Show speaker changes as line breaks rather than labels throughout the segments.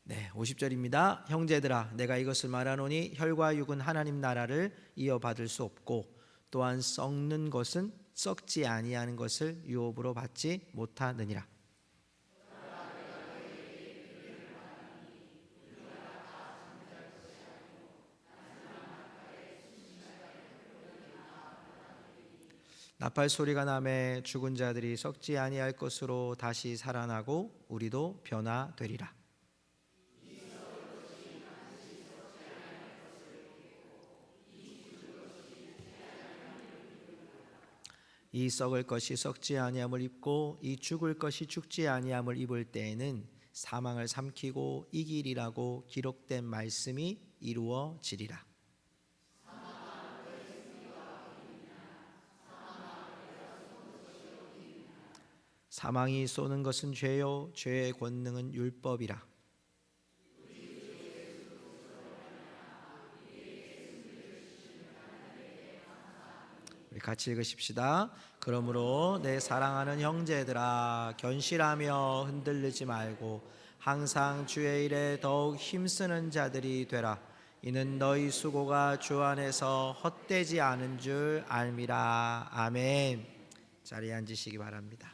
네, 50절입니다. 형제들아, 내가 이것을 말하노니 혈과 육은 하나님 나라를 이어받을 수 없고, 또한 썩는 것은 썩지 아니하는 것을 유업으로 받지 못하느니라. 나팔 소리가 나매 죽은 자들이 썩지 아니할 것으로 다시 살아나고 우리도 변화되리라. 이 썩을 것이 썩지 아니함을 입고 이 죽을 것이 죽지 아니함을 입을 때에는 사망을 삼키고 이기리라고 기록된 말씀이 이루어지리라. 사망이 쏘는 것은 죄요 죄의 권능은 율법이라. 우리 같이 읽으십시다. 그러므로 내 사랑하는 형제들아, 견실하며 흔들리지 말고 항상 주의 일에 더욱 힘쓰는 자들이 되라. 이는 너희 수고가 주 안에서 헛되지 않은 줄 알미라. 아멘. 자리에 앉으시기 바랍니다.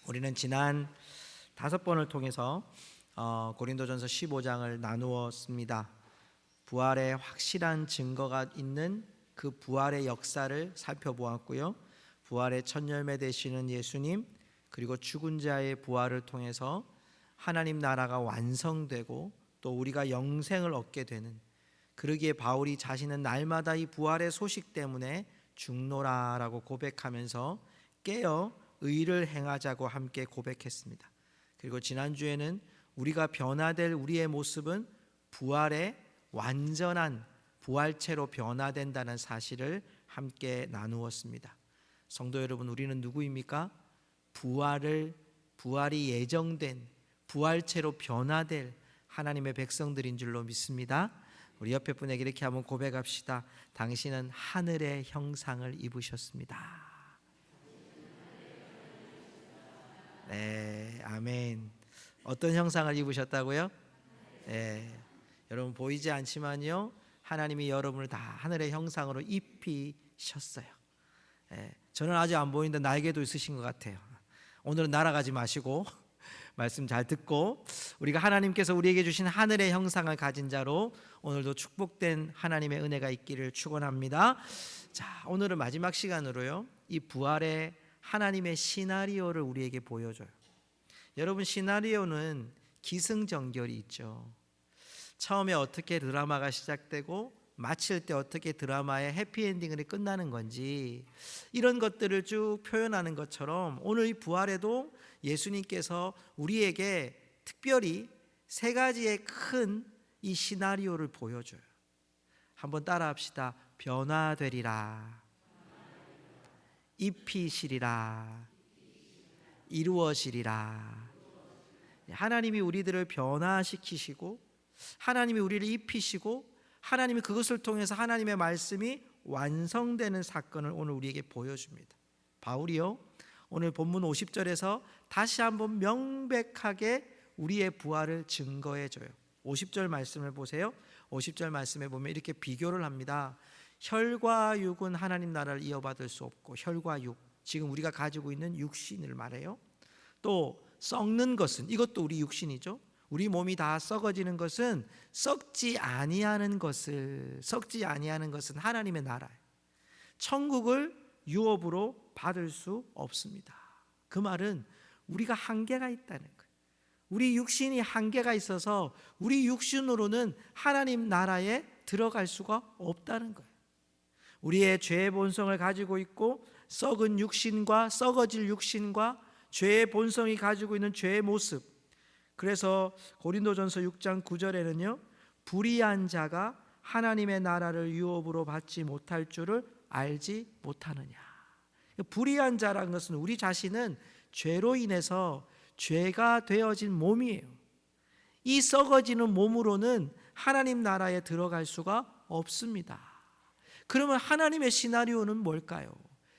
우리는 지난 5번을 통해서 고린도전서 15장을 나누었습니다. 부활의 확실한 증거가 있는 그 부활의 역사를 살펴보았고요. 부활의 첫 열매 되시는 예수님, 그리고 죽은 자의 부활을 통해서 하나님 나라가 완성되고 또 우리가 영생을 얻게 되는, 그러기에 바울이 자신은 날마다 이 부활의 소식 때문에 죽노라라고 고백하면서 깨어 의를 행하자고 함께 고백했습니다. 그리고 지난주에는 우리가 변화될 우리의 모습은 부활의 완전한 부활체로 변화된다는 사실을 함께 나누었습니다. 성도 여러분, 우리는 누구입니까? 부활이 예정된 부활체로 변화될 하나님의 백성들인 줄로 믿습니다. 우리 옆에 분에게 이렇게 한번 고백합시다. 당신은 하늘의 형상을 입으셨습니다. 네, 아멘. 어떤 형상을 입으셨다고요? 네, 여러분 보이지 않지만요, 하나님이 여러분을 다 하늘의 형상으로 입히셨어요. 네, 저는 아직 안 보이는데 날개도 있으신 것 같아요. 오늘은 날아가지 마시고 말씀 잘 듣고 우리가 하나님께서 우리에게 주신 하늘의 형상을 가진 자로 오늘도 축복된 하나님의 은혜가 있기를 축원합니다. 자, 오늘은 마지막 시간으로요, 이 부활의 하나님의 시나리오를 우리에게 보여줘요. 여러분, 시나리오는 기승전결이 있죠. 처음에 어떻게 드라마가 시작되고 마칠 때 어떻게 드라마의 해피엔딩으로 끝나는 건지, 이런 것들을 쭉 표현하는 것처럼 오늘 이 부활에도 예수님께서 우리에게 특별히 3가지의 큰 이 시나리오를 보여줘요. 한번 따라 합시다. 변화되리라, 입히시리라, 이루어지리라. 하나님이 우리들을 변화시키시고 하나님이 우리를 입히시고 하나님이 그것을 통해서 하나님의 말씀이 완성되는 사건을 오늘 우리에게 보여줍니다. 바울이요, 오늘 본문 50절에서 다시 한번 명백하게 우리의 부활을 증거해줘요. 50절 말씀을 보세요. 50절 말씀에 보면 이렇게 비교를 합니다. 혈과 육은 하나님 나라를 이어받을 수 없고, 혈과 육, 지금 우리가 가지고 있는 육신을 말해요. 또 썩는 것은, 이것도 우리 육신이죠. 우리 몸이 다 썩어지는 것은 썩지 아니하는 것은 하나님의 나라예요. 천국을 유업으로 받을 수 없습니다. 그 말은 우리가 한계가 있다는 거예요. 우리 육신이 한계가 있어서 우리 육신으로는 하나님 나라에 들어갈 수가 없다는 거예요. 우리의 죄의 본성을 가지고 있고 썩은 육신과 썩어질 육신과 죄의 본성이 가지고 있는 죄의 모습, 그래서 고린도전서 6장 9절에는요, 불의한 자가 하나님의 나라를 유업으로 받지 못할 줄을 알지 못하느냐. 불의한 자라는 것은 우리 자신은 죄로 인해서 죄가 되어진 몸이에요. 이 썩어지는 몸으로는 하나님 나라에 들어갈 수가 없습니다. 그러면 하나님의 시나리오는 뭘까요?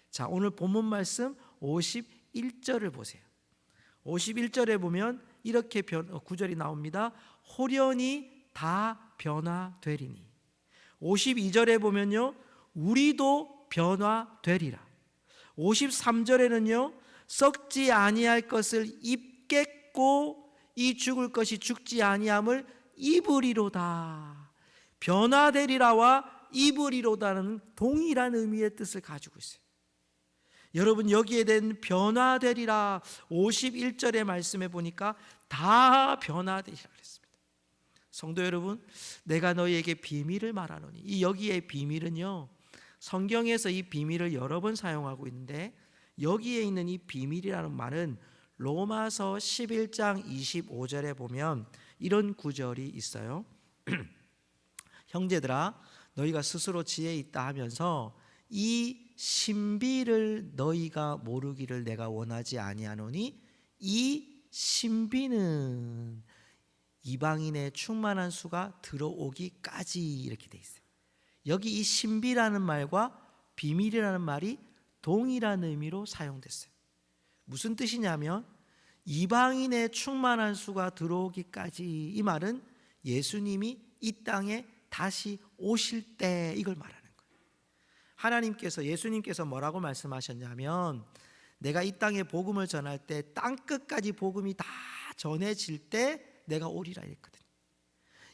자, 오늘 본문 말씀 51절을 보세요. 51절에 보면 이렇게 구절이 나옵니다. 홀연히 다 변화되리니. 52절에 보면요, 우리도 변화되리라. 53절에는요, 썩지 아니할 것을 입겠고 이 죽을 것이 죽지 아니함을 입으리로다. 변화되리라와 입으리로다는 동일한 의미의 뜻을 가지고 있어요. 여러분, 여기에 대한 변화되리라 51절의 말씀에 보니까 다 변화되리라 그랬습니다. 성도 여러분, 내가 너희에게 비밀을 말하노니, 이 여기에 비밀은요, 성경에서 이 비밀을 여러 번 사용하고 있는데, 여기에 있는 이 비밀이라는 말은 로마서 11장 25절에 보면 이런 구절이 있어요. 형제들아, 너희가 스스로 지혜 있다 하면서 이 신비를 너희가 모르기를 내가 원하지 아니하노니, 이 신비는 이방인의 충만한 수가 들어오기까지, 이렇게 돼 있어요. 여기 이 신비라는 말과 비밀이라는 말이 동일한 의미로 사용됐어요. 무슨 뜻이냐면 이방인의 충만한 수가 들어오기까지, 이 말은 예수님이 이 땅에 다시 오실 때 이걸 말하는 거예요. 하나님께서, 예수님께서 뭐라고 말씀하셨냐면, 내가 이 땅에 복음을 전할 때 땅끝까지 복음이 다 전해질 때 내가 오리라 했거든요.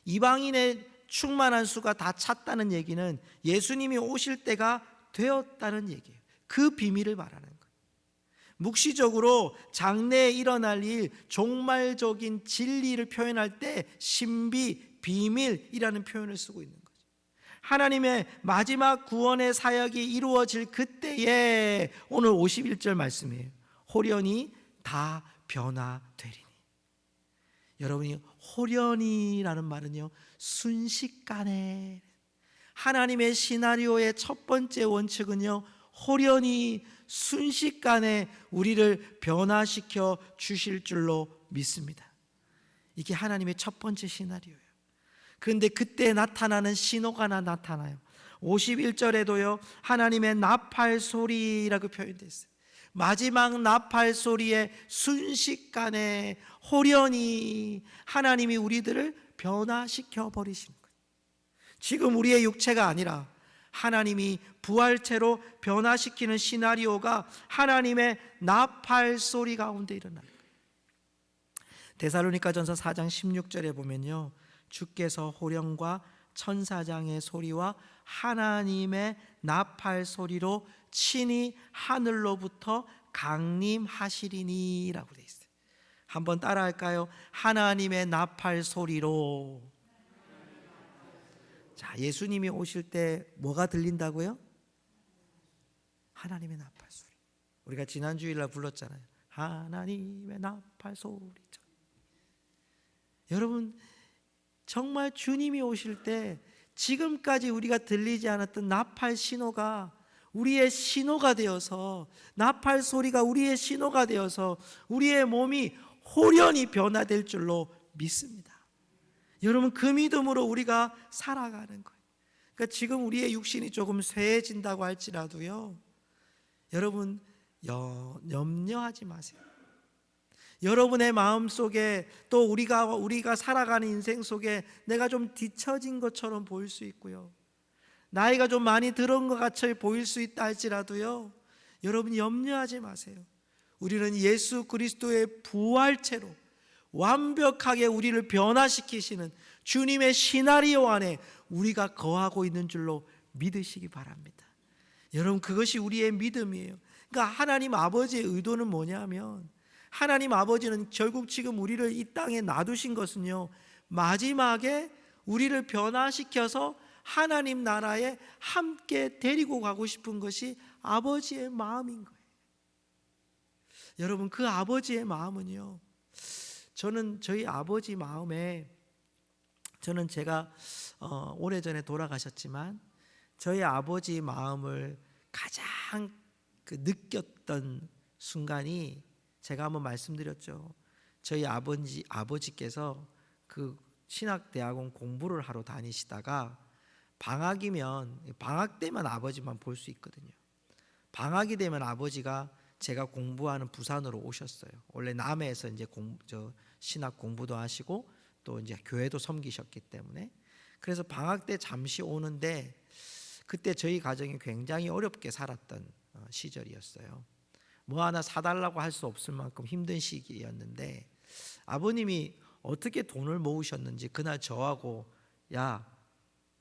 이방인의 충만한 수가 다 찼다는 얘기는 예수님이 오실 때가 되었다는 얘기예요. 그 비밀을 말하는 거예요. 묵시적으로 장래에 일어날 일, 종말적인 진리를 표현할 때 신비, 비밀이라는 표현을 쓰고 있는 거죠. 하나님의 마지막 구원의 사역이 이루어질 그때에 오늘 51절 말씀이에요. 홀연히 다 변화되리니. 여러분이 홀연히라는 말은요, 순식간에, 하나님의 시나리오의 첫 번째 원칙은요, 홀연히 순식간에 우리를 변화시켜 주실 줄로 믿습니다. 이게 하나님의 첫 번째 시나리오예요. 그런데 그때 나타나는 신호가 나타나요. 51절에도요, 하나님의 나팔 소리라고 표현되어 있어요. 마지막 나팔 소리에 순식간에 홀연히 하나님이 우리들을 변화시켜 버리시는 거예요. 지금 우리의 육체가 아니라 하나님이 부활체로 변화시키는 시나리오가 하나님의 나팔 소리 가운데 일어나는 거예요. 데살로니가전서 4장 16절에 보면요, 주께서 호령과 천사장의 소리와 하나님의 나팔 소리로 친히 하늘로부터 강림하시리니 라고 되어 있어요. 한번 따라 할까요? 하나님의 나팔 소리로. 자, 예수님이 오실 때 뭐가 들린다고요? 하나님의 나팔 소리. 우리가 지난 주일날 불렀잖아요. 하나님의 나팔 소리. 여러분, 정말 주님이 오실 때 지금까지 우리가 들리지 않았던 나팔 신호가 우리의 신호가 되어서, 나팔 소리가 우리의 신호가 되어서 우리의 몸이 홀연히 변화될 줄로 믿습니다. 여러분, 그 믿음으로 우리가 살아가는 거예요. 그러니까 지금 우리의 육신이 조금 쇠해진다고 할지라도요, 여러분 염려하지 마세요. 여러분의 마음 속에, 또 우리가 살아가는 인생 속에 내가 좀 뒤처진 것처럼 보일 수 있고요, 나이가 좀 많이 들은 것 같이 보일 수 있다 할지라도요, 여러분 염려하지 마세요. 우리는 예수 그리스도의 부활체로 완벽하게 우리를 변화시키시는 주님의 시나리오 안에 우리가 거하고 있는 줄로 믿으시기 바랍니다. 여러분, 그것이 우리의 믿음이에요. 그러니까 하나님 아버지의 의도는 뭐냐면, 하나님 아버지는 결국 지금 우리를 이 땅에 놔두신 것은요, 마지막에 우리를 변화시켜서 하나님 나라에 함께 데리고 가고 싶은 것이 아버지의 마음인 거예요. 여러분, 그 아버지의 마음은요, 저는 저희 아버지 마음에, 저는 제가 오래전에 돌아가셨지만 저희 아버지 마음을 가장 느꼈던 순간이, 제가 한번 말씀드렸죠. 저희 아버지께서 그 신학대학원 공부를 하러 다니시다가 방학 때만 아버지만 볼 수 있거든요. 방학이 되면 아버지가 제가 공부하는 부산으로 오셨어요. 원래 남해에서 이제 신학 공부도 하시고 또 이제 교회도 섬기셨기 때문에, 그래서 방학 때 잠시 오는데 그때 저희 가정이 굉장히 어렵게 살았던 시절이었어요. 뭐 하나 사달라고 할 수 없을 만큼 힘든 시기였는데, 아버님이 어떻게 돈을 모으셨는지 그날 저하고 야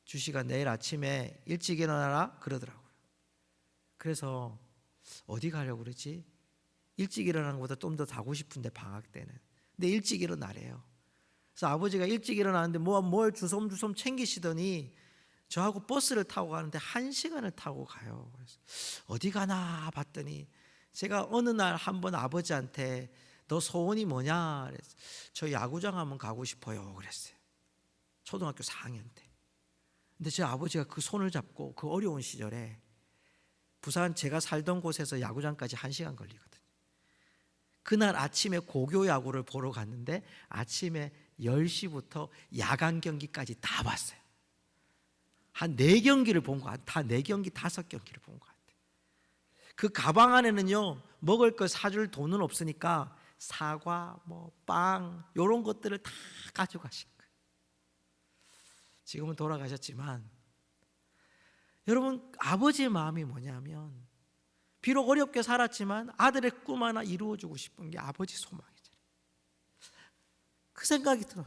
주식아 내일 아침에 일찍 일어나라 그러더라고요. 그래서 어디 가려고 그러지? 일찍 일어나는 것보다 좀 더 자고 싶은데 방학 때는. 근데 일찍 일어나래요. 그래서 아버지가 일찍 일어나는데 뭘 주섬주섬 챙기시더니 저하고 버스를 타고 가는데 1시간을 타고 가요. 그래서 어디 가나 봤더니 제가 어느 날 한번 아버지한테 너 소원이 뭐냐? 그래서 저 야구장 한번 가고 싶어요. 그랬어요. 초등학교 4학년 때. 근데 제 아버지가 그 손을 잡고 그 어려운 시절에 부산 제가 살던 곳에서 야구장까지 1시간 걸리거든요. 그날 아침에 고교 야구를 보러 갔는데 아침에 10시부터 야간 경기까지 다 봤어요. 한 4경기를 본 것 같아요. 다 4경기, 5경기를 본 것 같아요. 그 가방 안에는요 먹을 거 사줄 돈은 없으니까 사과, 빵 이런 것들을 다 가져가신 거예요. 지금은 돌아가셨지만 여러분, 아버지의 마음이 뭐냐면 비록 어렵게 살았지만 아들의 꿈 하나 이루어주고 싶은 게 아버지 소망이잖아요. 그 생각이 들어요.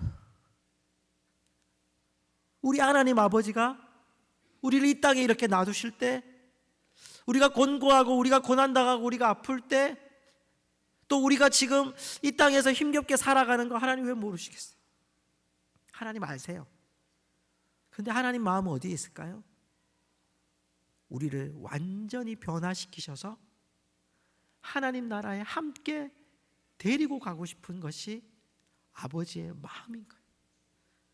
우리 하나님 아버지가 우리를 이 땅에 이렇게 놔두실 때, 우리가 곤고하고 우리가 고난당하고 우리가 아플 때, 또 우리가 지금 이 땅에서 힘겹게 살아가는 거 하나님 왜 모르시겠어요? 하나님 아세요. 근데 하나님 마음은 어디에 있을까요? 우리를 완전히 변화시키셔서 하나님 나라에 함께 데리고 가고 싶은 것이 아버지의 마음인 거예요.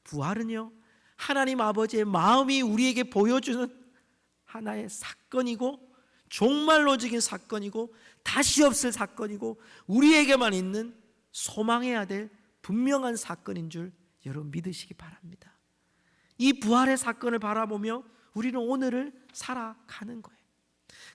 부활은요, 하나님 아버지의 마음이 우리에게 보여주는 하나의 사건이고, 종말론적인 사건이고, 다시 없을 사건이고, 우리에게만 있는 소망해야 될 분명한 사건인 줄 여러분 믿으시기 바랍니다. 이 부활의 사건을 바라보며 우리는 오늘을 살아가는 거예요.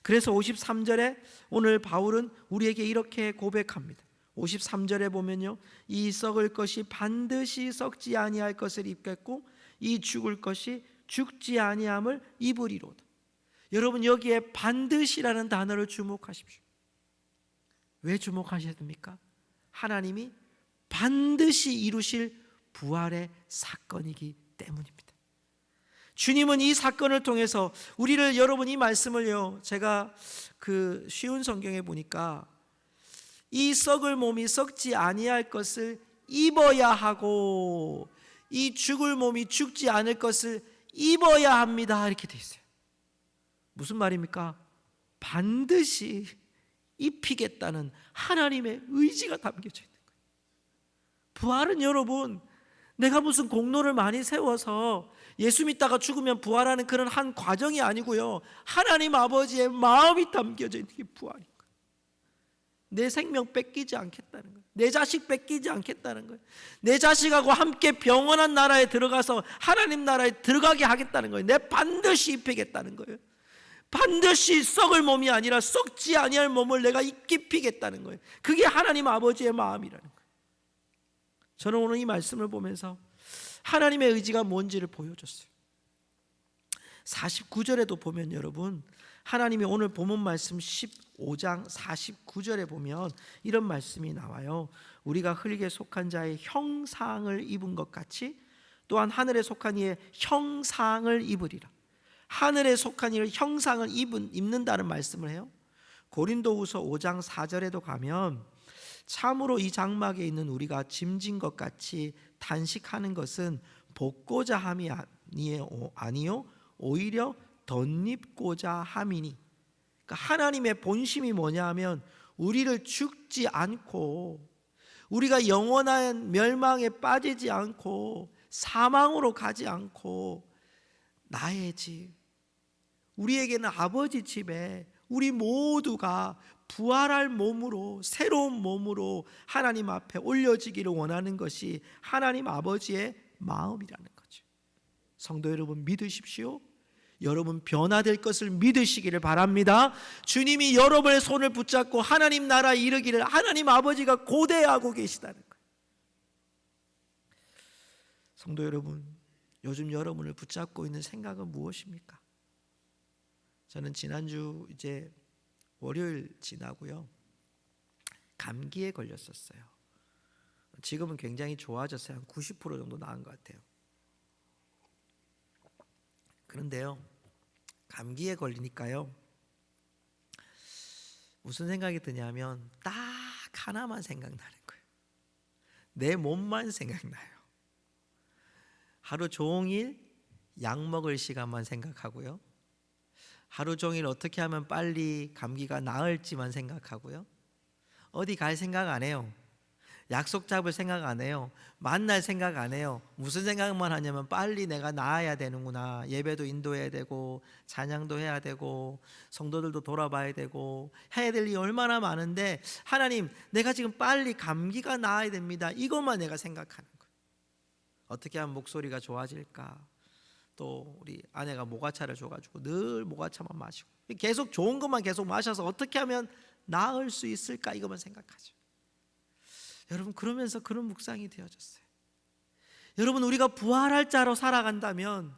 그래서 53절에 오늘 바울은 우리에게 이렇게 고백합니다. 53절에 보면요, 이 썩을 것이 반드시 썩지 아니할 것을 입겠고 이 죽을 것이 죽지 아니함을 입으리로다. 여러분, 여기에 반드시라는 단어를 주목하십시오. 왜 주목하셔야 됩니까? 하나님이 반드시 이루실 부활의 사건이기 때문입니다. 주님은 이 사건을 통해서 우리를, 여러분 이 말씀을요, 제가 그 쉬운 성경에 보니까 이 썩을 몸이 썩지 아니할 것을 입어야 하고 이 죽을 몸이 죽지 않을 것을 입어야 합니다, 이렇게 돼 있어요. 무슨 말입니까? 반드시 입히겠다는 하나님의 의지가 담겨져 있는 거예요. 부활은 여러분, 내가 무슨 공로를 많이 세워서 예수 믿다가 죽으면 부활하는 그런 한 과정이 아니고요, 하나님 아버지의 마음이 담겨져 있는 게 부활인 거예요. 내 생명 뺏기지 않겠다는 거예요. 내 자식 뺏기지 않겠다는 거예요. 내 자식하고 함께 병원한 나라에 들어가서 하나님 나라에 들어가게 하겠다는 거예요. 내 반드시 입히겠다는 거예요. 반드시 썩을 몸이 아니라 썩지 아니할 몸을 내가 입히겠다는 거예요. 그게 하나님 아버지의 마음이라는 거예요. 저는 오늘 이 말씀을 보면서 하나님의 의지가 뭔지를 보여줬어요. 49절에도 보면 여러분, 하나님이 오늘 본문 말씀 15장 49절에 보면 이런 말씀이 나와요. 우리가 흙에 속한 자의 형상을 입은 것 같이 또한 하늘에 속한 이의 형상을 입으리라. 하늘에 속한 이의 형상을 입는다는 말씀을 해요. 고린도후서 5장 4절에도 가면 참으로 이 장막에 있는 우리가 짐진 것 같이 단식하는 것은 복고자 함이 아니요 오히려 덧입고자 함이니. 그러니까 하나님의 본심이 뭐냐 하면 우리를 죽지 않고 우리가 영원한 멸망에 빠지지 않고 사망으로 가지 않고 나의 집, 우리에게는 아버지 집에 우리 모두가 부활할 몸으로, 새로운 몸으로 하나님 앞에 올려지기를 원하는 것이 하나님 아버지의 마음이라는 거죠. 성도 여러분, 믿으십시오. 여러분 변화될 것을 믿으시기를 바랍니다. 주님이 여러분의 손을 붙잡고 하나님 나라에 이르기를 하나님 아버지가 고대하고 계시다는 거예요. 성도 여러분, 요즘 여러분을 붙잡고 있는 생각은 무엇입니까? 저는 지난주 이제 월요일 지나고요, 감기에 걸렸었어요. 지금은 굉장히 좋아졌어요. 한 90% 정도 나은 것 같아요. 그런데요, 감기에 걸리니까요, 무슨 생각이 드냐면 딱 하나만 생각나는 거예요. 내 몸만 생각나요. 하루 종일 약 먹을 시간만 생각하고요, 하루 종일 어떻게 하면 빨리 감기가 나을지만 생각하고요, 어디 갈 생각 안 해요. 약속 잡을 생각 안 해요. 만날 생각 안 해요. 무슨 생각만 하냐면 빨리 내가 나아야 되는구나. 예배도 인도해야 되고 찬양도 해야 되고 성도들도 돌아봐야 되고 해야 될 일이 얼마나 많은데, 하나님 내가 지금 빨리 감기가 나아야 됩니다. 이것만 내가 생각하는 거예요. 어떻게 하면 목소리가 좋아질까. 또 우리 아내가 모가차를 줘가지고 늘 모가차만 마시고 계속 좋은 것만 계속 마셔서 어떻게 하면 나을 수 있을까, 이것만 생각하죠. 여러분, 그러면서 그런 묵상이 되어졌어요. 여러분, 우리가 부활할 자로 살아간다면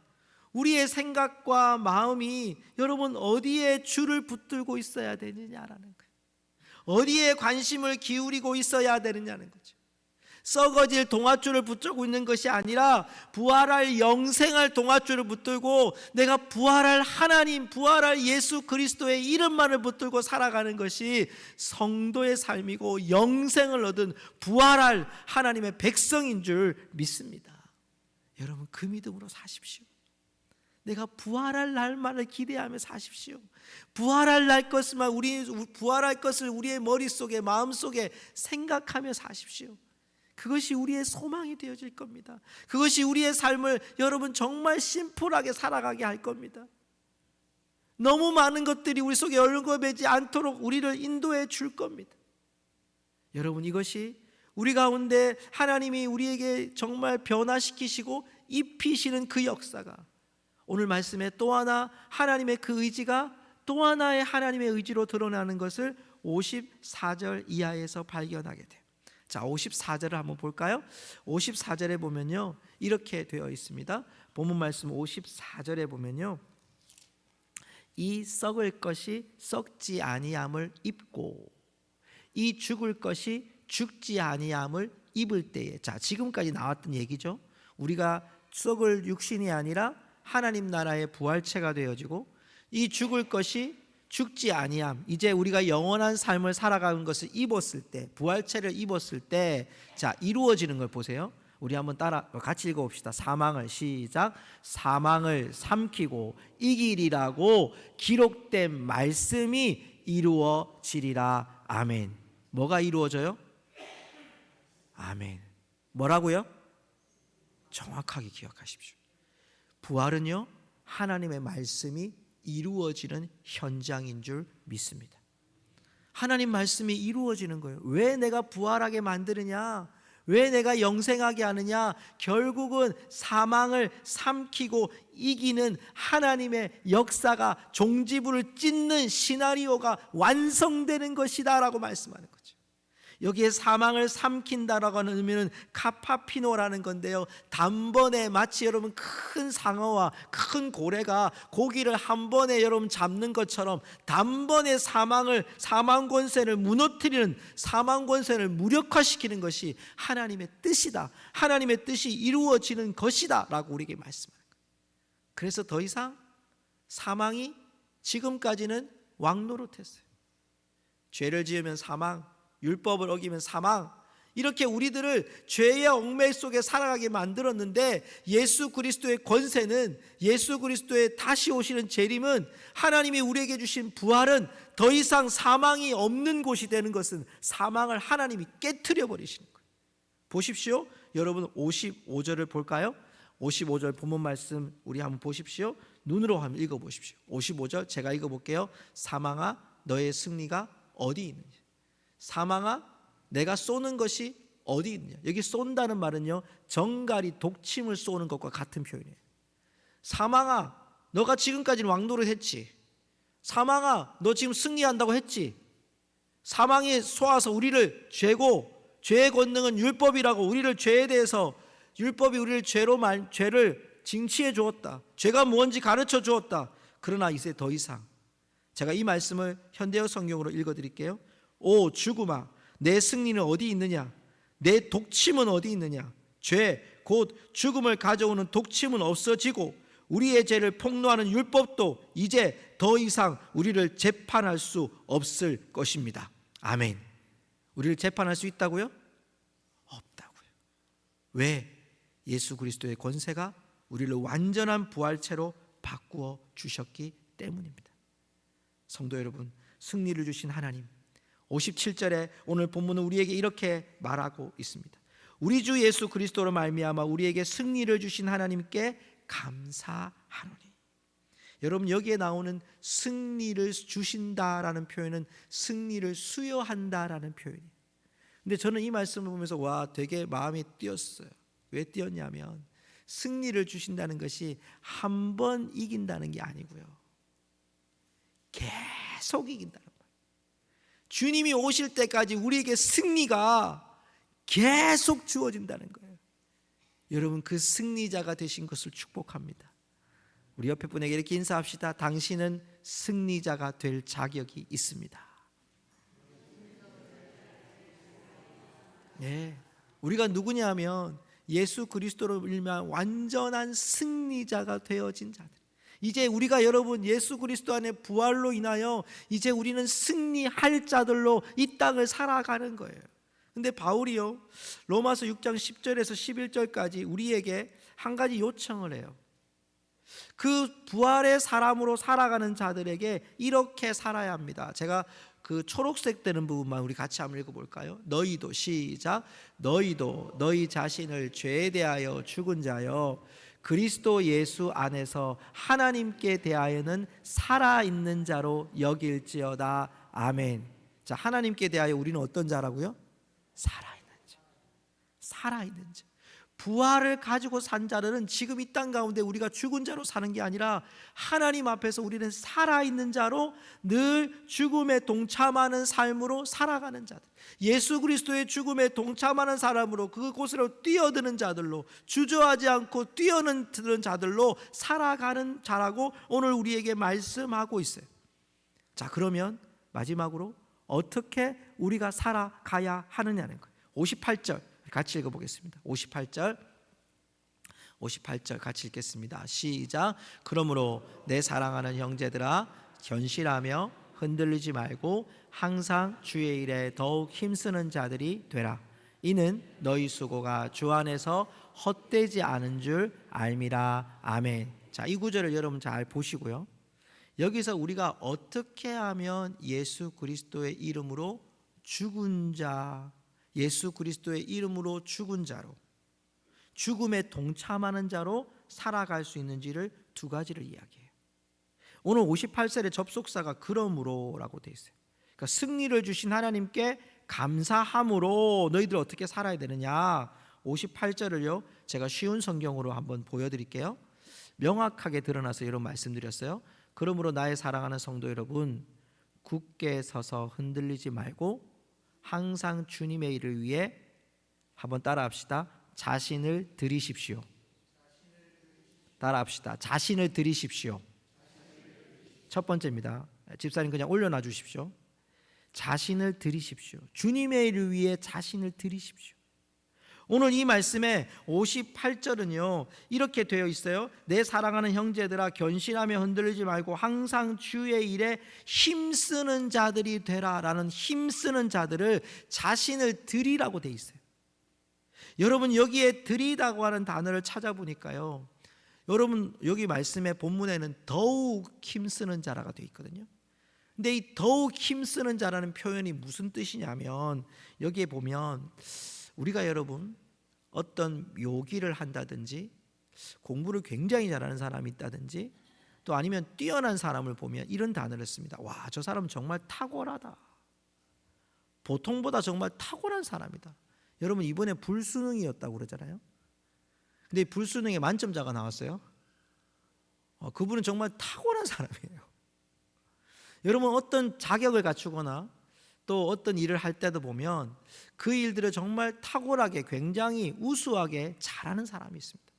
우리의 생각과 마음이 여러분 어디에 줄을 붙들고 있어야 되느냐라는 거예요. 어디에 관심을 기울이고 있어야 되느냐는 거죠. 썩어질 동아줄을 붙들고 있는 것이 아니라 부활할 영생할 동아줄을 붙들고 내가 부활할 하나님, 부활할 예수 그리스도의 이름만을 붙들고 살아가는 것이 성도의 삶이고 영생을 얻은 부활할 하나님의 백성인 줄 믿습니다. 여러분, 그 믿음으로 사십시오. 내가 부활할 날만을 기대하며 사십시오. 부활할 날 것만 부활할 것을 우리의 머릿속에 마음속에 생각하며 사십시오. 그것이 우리의 소망이 되어질 겁니다. 그것이 우리의 삶을 여러분 정말 심플하게 살아가게 할 겁니다. 너무 많은 것들이 우리 속에 얽어매지 않도록 우리를 인도해 줄 겁니다. 여러분, 이것이 우리 가운데 하나님이 우리에게 정말 변화시키시고 입히시는 그 역사가 오늘 말씀에 또 하나 하나님의 그 의지가 또 하나의 하나님의 의지로 드러나는 것을 54절 이하에서 발견하게 돼요. 자, 54절을 한번 볼까요? 54절에 보면요, 이렇게 되어 있습니다. 본문 말씀 54절에 보면요, 이 썩을 것이 썩지 아니함을 입고 이 죽을 것이 죽지 아니함을 입을 때에. 자, 지금까지 나왔던 얘기죠. 우리가 썩을 육신이 아니라 하나님 나라의 부활체가 되어지고 이 죽을 것이 죽지 아니함, 이제 우리가 영원한 삶을 살아가는 것을 입었을 때, 부활체를 입었을 때, 자, 이루어지는 걸 보세요. 우리 한번 같이 읽어봅시다. 사망을, 시작. 사망을 삼키고 이기리라고 기록된 말씀이 이루어지리라. 아멘. 뭐가 이루어져요? 아멘. 뭐라고요? 정확하게 기억하십시오. 부활은요, 하나님의 말씀이 이루어지는 현장인 줄 믿습니다. 하나님 말씀이 이루어지는 거예요. 왜 내가 부활하게 만드느냐? 왜 내가 영생하게 하느냐? 결국은 사망을 삼키고 이기는 하나님의 역사가, 종지부를 찢는 시나리오가 완성되는 것이다 라고 말씀하는 거죠. 여기에 사망을 삼킨다라고 하는 의미는 카파피노라는 건데요, 단번에 마치 여러분 큰 상어와 큰 고래가 고기를 한 번에 여러분 잡는 것처럼 단번에 사망 권세를 무너뜨리는, 사망 권세를 무력화시키는 것이 하나님의 뜻이다, 하나님의 뜻이 이루어지는 것이다 라고 우리에게 말씀하는 거예요. 그래서 더 이상 사망이 지금까지는 왕노릇했어요. 죄를 지으면 사망, 율법을 어기면 사망, 이렇게 우리들을 죄의 얽매일 속에 살아가게 만들었는데, 예수 그리스도의 권세는, 예수 그리스도의 다시 오시는 재림은, 하나님이 우리에게 주신 부활은 더 이상 사망이 없는 곳이 되는 것은 사망을 하나님이 깨트려 버리시는 거예요. 보십시오. 여러분 55절을 볼까요? 55절 본문 말씀 우리 한번 보십시오. 눈으로 한번 읽어보십시오. 55절 제가 읽어볼게요. 사망아, 너의 승리가 어디 있느냐? 사망아, 내가 쏘는 것이 어디 있느냐? 여기 쏜다는 말은요, 정갈이 독침을 쏘는 것과 같은 표현이에요. 사망아, 너가 지금까지는 왕노릇 했지. 사망아, 너 지금 승리한다고 했지. 사망이 쏘아서 우리를 죄의 권능은 율법이라고 우리를 죄에 대해서 율법이 우리를 죄를 징치해 주었다. 죄가 뭔지 가르쳐 주었다. 그러나 이제 더 이상 제가 이 말씀을 현대어 성경으로 읽어드릴게요. 오 죽음아, 내 승리는 어디 있느냐? 내 독침은 어디 있느냐? 죄 곧 죽음을 가져오는 독침은 없어지고 우리의 죄를 폭로하는 율법도 이제 더 이상 우리를 재판할 수 없을 것입니다. 아멘. 우리를 재판할 수 있다고요? 없다고요. 왜? 예수 그리스도의 권세가 우리를 완전한 부활체로 바꾸어 주셨기 때문입니다. 성도 여러분, 승리를 주신 하나님, 57절에 오늘 본문은 우리에게 이렇게 말하고 있습니다. 우리 주 예수 그리스도로 말미암아 우리에게 승리를 주신 하나님께 감사하노니. 여러분, 여기에 나오는 승리를 주신다라는 표현은 승리를 수여한다라는 표현이에요. 근데 저는 이 말씀을 보면서 와, 되게 마음이 뛰었어요. 왜 뛰었냐면 승리를 주신다는 것이 한 번 이긴다는 게 아니고요, 계속 이긴다는 거예요. 주님이 오실 때까지 우리에게 승리가 계속 주어진다는 거예요. 여러분, 그 승리자가 되신 것을 축복합니다. 우리 옆에 분에게 이렇게 인사합시다. 당신은 승리자가 될 자격이 있습니다. 네, 우리가 누구냐 하면 예수 그리스도로 일면 완전한 승리자가 되어진 자들. 이제 우리가 여러분 예수 그리스도 안에 부활로 인하여 이제 우리는 승리할 자들로 이 땅을 살아가는 거예요. 근데 바울이요, 로마서 6장 10절에서 11절까지 우리에게 한 가지 요청을 해요. 그 부활의 사람으로 살아가는 자들에게 이렇게 살아야 합니다. 제가 그 초록색 되는 부분만 우리 같이 한번 읽어볼까요? 너희도, 시작. 너희도 너희 자신을 죄에 대하여 죽은 자여 그리스도 예수 안에서 하나님께 대하여는 살아있는 자로 여길지어다. 아멘. 자, 하나님께 대하여 우리는 어떤 자라고요? 살아있는 자. 살아있는 자. 부활을 가지고 산 자들은 지금 이 땅 가운데 우리가 죽은 자로 사는 게 아니라 하나님 앞에서 우리는 살아있는 자로 늘 죽음에 동참하는 삶으로 살아가는 자들, 예수 그리스도의 죽음에 동참하는 사람으로 그곳으로 뛰어드는 자들로, 주저하지 않고 뛰어드는 자들로 살아가는 자라고 오늘 우리에게 말씀하고 있어요. 자, 그러면 마지막으로 어떻게 우리가 살아가야 하느냐는 거예요. 58절 같이 읽어보겠습니다. 58절 같이 읽겠습니다. 시작. 그러므로 내 사랑하는 형제들아, 견실하며 흔들리지 말고 항상 주의 일에 더욱 힘쓰는 자들이 되라. 이는 너희 수고가 주 안에서 헛되지 않은 줄 알미라. 아멘. 자, 이 구절을 여러분 잘 보시고요, 여기서 우리가 어떻게 하면 예수 그리스도의 이름으로 죽은 자, 예수 그리스도의 이름으로 죽은 자로, 죽음에 동참하는 자로 살아갈 수 있는지를 두 가지를 이야기해요. 오늘 58절의 접속사가 그러므로라고 되어 있어요. 그러니까 승리를 주신 하나님께 감사함으로 너희들 어떻게 살아야 되느냐. 58절을요 제가 쉬운 성경으로 한번 보여드릴게요. 명확하게 드러나서 이런 말씀드렸어요. 그러므로 나의 사랑하는 성도 여러분, 굳게 서서 흔들리지 말고 항상 주님의 일을 위해, 한번 따라합시다. 자신을 드리십시오. 따라합시다. 자신을 드리십시오. 첫 번째입니다. 집사님 그냥 올려놔 주십시오. 자신을 드리십시오. 주님의 일을 위해 자신을 드리십시오. 오늘 이 말씀에 58절은요 이렇게 되어 있어요. 내 사랑하는 형제들아, 견실하며 흔들리지 말고 항상 주의 일에 힘쓰는 자들이 되라 라는 힘쓰는 자들을 자신을 드리라고 되어 있어요. 여러분, 여기에 드리다고 하는 단어를 찾아보니까요, 여러분 여기 말씀의 본문에는 더욱 힘쓰는 자라가 되어 있거든요. 근데 이 더욱 힘쓰는 자라는 표현이 무슨 뜻이냐면, 여기에 보면 우리가 여러분 어떤 묘기를 한다든지 공부를 굉장히 잘하는 사람이 있다든지 또 아니면 뛰어난 사람을 보면 이런 단어를 씁니다. 와, 저 사람 정말 탁월하다. 보통보다 정말 탁월한 사람이다. 여러분, 이번에 불수능이었다고 그러잖아요. 근데 불수능에 만점자가 나왔어요. 그분은 정말 탁월한 사람이에요. 여러분 어떤 자격을 갖추거나 또 어떤 일을 할 때도 보면 그 일들을 정말 탁월하게 굉장히 우수하게 잘하는 사람이 있습니다.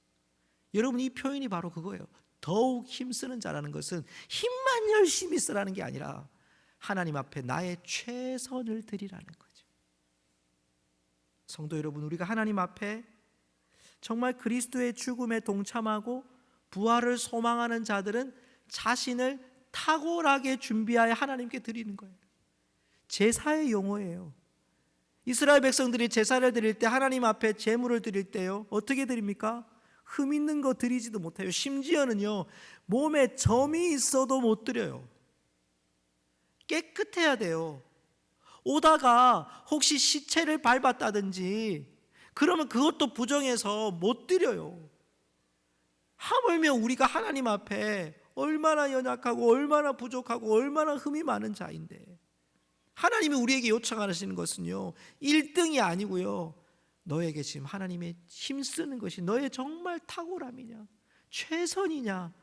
여러분 이 표현이 바로 그거예요. 더욱 힘쓰는 자라는 것은 힘만 열심히 쓰라는 게 아니라 하나님 앞에 나의 최선을 드리라는 거죠. 성도 여러분, 우리가 하나님 앞에 정말 그리스도의 죽음에 동참하고 부활을 소망하는 자들은 자신을 탁월하게 준비하여 하나님께 드리는 거예요. 제사의 용어예요. 이스라엘 백성들이 제사를 드릴 때 하나님 앞에 제물을 드릴 때요, 어떻게 드립니까? 흠 있는 거 드리지도 못해요. 심지어는요, 몸에 점이 있어도 못 드려요. 깨끗해야 돼요. 오다가 혹시 시체를 밟았다든지 그러면 그것도 부정해서 못 드려요. 하물며 우리가 하나님 앞에 얼마나 연약하고 얼마나 부족하고 얼마나 흠이 많은 자인데, 하나님이 우리에게 요청하시는 것은요 1등이 아니고요, 너에게 지금 하나님의 힘쓰는 것이 너의 정말 탁월함이냐, 최선이냐,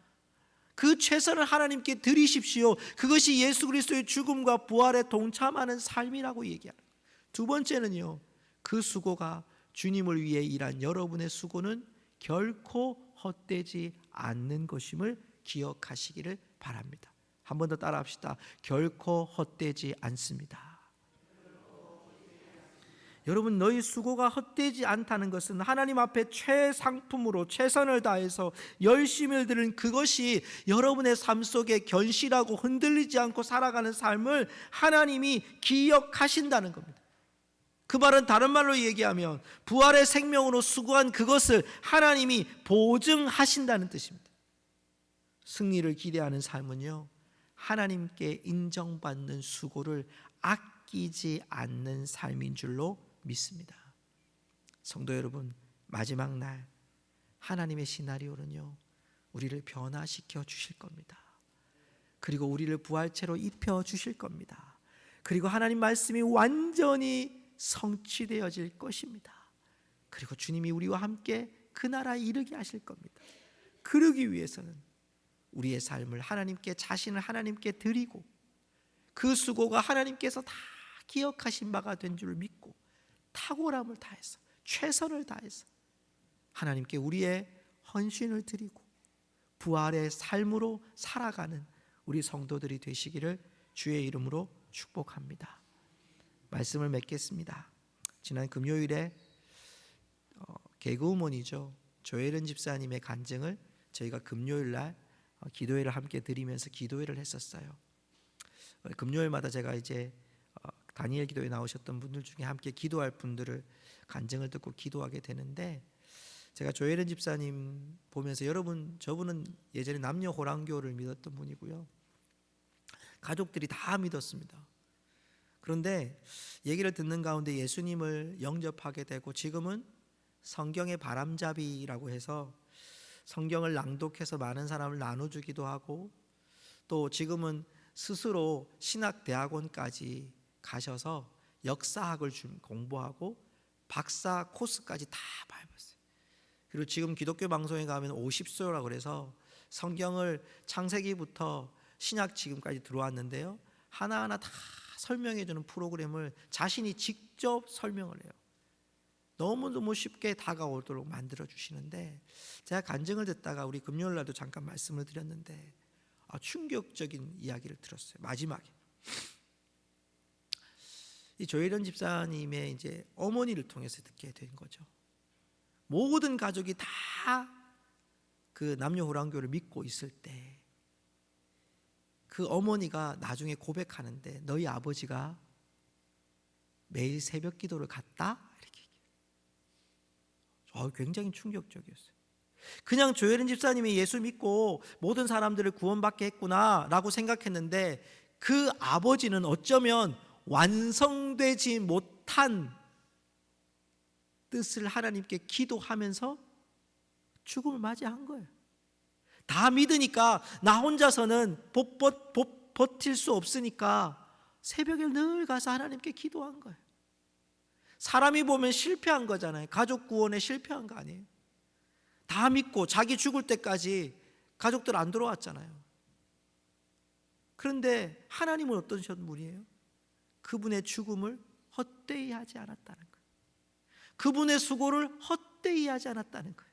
그 최선을 하나님께 드리십시오. 그것이 예수 그리스도의 죽음과 부활에 동참하는 삶이라고 얘기하는 거예요. 두 번째는요, 그 수고가 주님을 위해 일한 여러분의 수고는 결코 헛되지 않는 것임을 기억하시기를 바랍니다. 한 번 더 따라 합시다. 결코 헛되지 않습니다. 여러분, 너희 수고가 헛되지 않다는 것은 하나님 앞에 최상품으로 최선을 다해서 열심을 들은 그것이 여러분의 삶 속에 견실하고 흔들리지 않고 살아가는 삶을 하나님이 기억하신다는 겁니다. 그 말은 다른 말로 얘기하면 부활의 생명으로 수고한 그것을 하나님이 보증하신다는 뜻입니다. 승리를 기대하는 삶은요, 하나님께 인정받는 수고를 아끼지 않는 삶인 줄로 믿습니다. 성도 여러분, 마지막 날 하나님의 시나리오는요, 우리를 변화시켜 주실 겁니다. 그리고 우리를 부활체로 입혀 주실 겁니다. 그리고 하나님 말씀이 완전히 성취되어질 것입니다. 그리고 주님이 우리와 함께 그 나라에 이르게 하실 겁니다. 그러기 위해서는 우리의 삶을 하나님께, 자신을 하나님께 드리고 그 수고가 하나님께서 다 기억하신 바가 된 줄 믿고 탁월함을 다해서 최선을 다해서 하나님께 우리의 헌신을 드리고 부활의 삶으로 살아가는 우리 성도들이 되시기를 주의 이름으로 축복합니다. 말씀을 맺겠습니다. 지난 금요일에 개그우먼이죠, 조혜련 집사님의 간증을 저희가 금요일날 기도회를 함께 드리면서 기도회를 했었어요. 금요일마다 제가 이제 다니엘 기도에 나오셨던 분들 중에 함께 기도할 분들을 간증을 듣고 기도하게 되는데, 제가 조혜련 집사님 보면서, 여러분 저분은 예전에 남녀 호랑교를 믿었던 분이고요, 가족들이 다 믿었습니다. 그런데 얘기를 듣는 가운데 예수님을 영접하게 되고 지금은 성경의 바람잡이라고 해서 성경을 낭독해서 많은 사람을 나눠주기도 하고, 또 지금은 스스로 신학대학원까지 가셔서 역사학을 공부하고 박사 코스까지 다 밟았어요. 그리고 지금 기독교 방송에 가면 50소라고 그래서 성경을 창세기부터 신약 지금까지 들어왔는데요, 하나하나 다 설명해주는 프로그램을 자신이 직접 설명을 해요. 너무너무 쉽게 다가오도록 만들어주시는데, 제가 간증을 듣다가 우리 금요일날도 잠깐 말씀을 드렸는데 충격적인 이야기를 들었어요. 마지막에 이 조혜련 집사님의 이제 어머니를 통해서 듣게 된 거죠. 모든 가족이 다 그 남녀호랑교를 믿고 있을 때 그 어머니가 나중에 고백하는데, 너희 아버지가 매일 새벽 기도를 갔다? 이렇게 얘기해요. 굉장히 충격적이었어요. 그냥 조혜련 집사님이 예수 믿고 모든 사람들을 구원받게 했구나 라고 생각했는데, 그 아버지는 어쩌면 완성되지 못한 뜻을 하나님께 기도하면서 죽음을 맞이한 거예요. 다 믿으니까 나 혼자서는 버틸 수 없으니까 새벽에 늘 가서 하나님께 기도한 거예요. 사람이 보면 실패한 거잖아요. 가족 구원에 실패한 거 아니에요. 다 믿고 자기 죽을 때까지 가족들 안 돌아왔잖아요. 그런데 하나님은 어떤 분이에요? 그분의 죽음을 헛되이 하지 않았다는 거예요. 그분의 수고를 헛되이 하지 않았다는 거예요.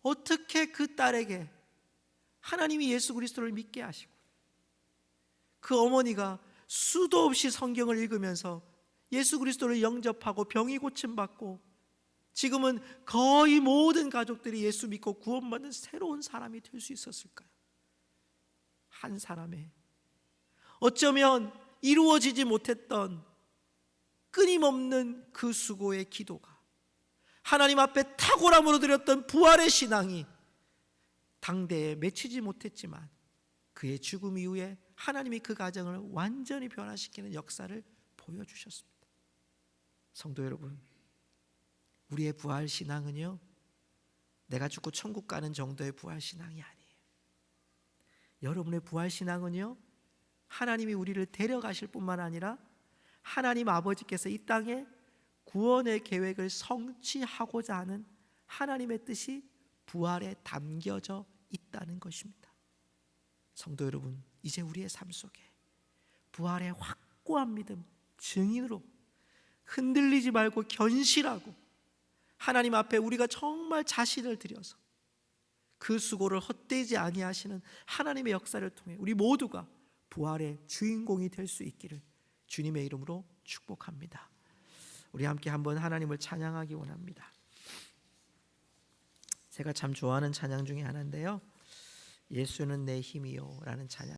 어떻게 그 딸에게 하나님이 예수 그리스도를 믿게 하시고 그 어머니가 수도 없이 성경을 읽으면서 예수 그리스도를 영접하고 병이 고침받고 지금은 거의 모든 가족들이 예수 믿고 구원받는 새로운 사람이 될 수 있었을까요? 한 사람의 어쩌면 이루어지지 못했던 끊임없는 그 수고의 기도가, 하나님 앞에 탁월함으로 드렸던 부활의 신앙이 당대에 맺히지 못했지만 그의 죽음 이후에 하나님이 그 가정을 완전히 변화시키는 역사를 보여주셨습니다. 성도 여러분, 우리의 부활 신앙은요, 내가 죽고 천국 가는 정도의 부활 신앙이 아니에요. 여러분의 부활 신앙은요, 하나님이 우리를 데려가실 뿐만 아니라 하나님 아버지께서 이 땅에 구원의 계획을 성취하고자 하는 하나님의 뜻이 부활에 담겨져 있다는 것입니다. 성도 여러분, 이제 우리의 삶 속에 부활의 확고한 믿음, 증인으로 흔들리지 말고 견실하고 하나님 앞에 우리가 정말 자신을 들여서 그 수고를 헛되지 아니하시는 하나님의 역사를 통해 우리 모두가 부활의 주인공이 될 수 있기를 주님의 이름으로 축복합니다. 우리 함께 한번 하나님을 찬양하기 원합니다. 제가 참 좋아하는 찬양 중에 하나인데요, 예수는 내 힘이요 라는 찬양.